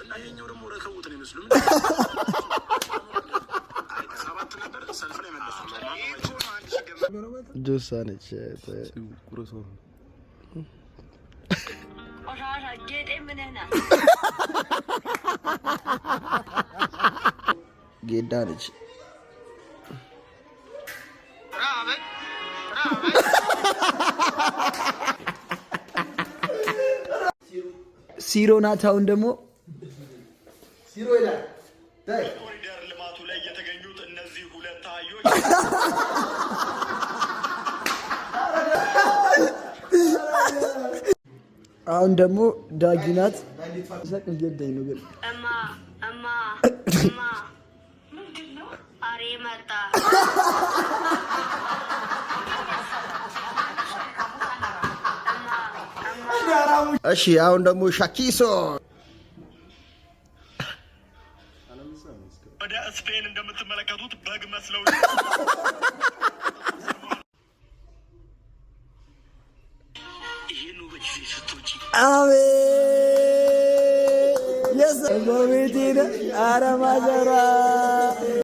እና ይሄኛው ደግሞ ረከቡት ነው የሚመስለው ሰባት ነበር ሰልፍ ላይ መለሱ ጁሳ ነች ቁረሶ ጌዳ ነች ሲሮ ናት። አሁን ደግሞ ሲሮ ይላል ኮሪደር ልማቱ ላይ የተገኙት እነዚህ ሁለት አህዮች አሁን ደግሞ ዳጊ ናት። ሰቅል ገዳኝ ነው ግን እማ አሬ መጣ እሺ አሁን ደግሞ ሻኪሶ ወደ ስፔን እንደምትመለከቱት በግ መስለው ይሄን ውበት ስትወጪ አቤት የሰው ቤቴ ነው። ኧረ ማዘሯ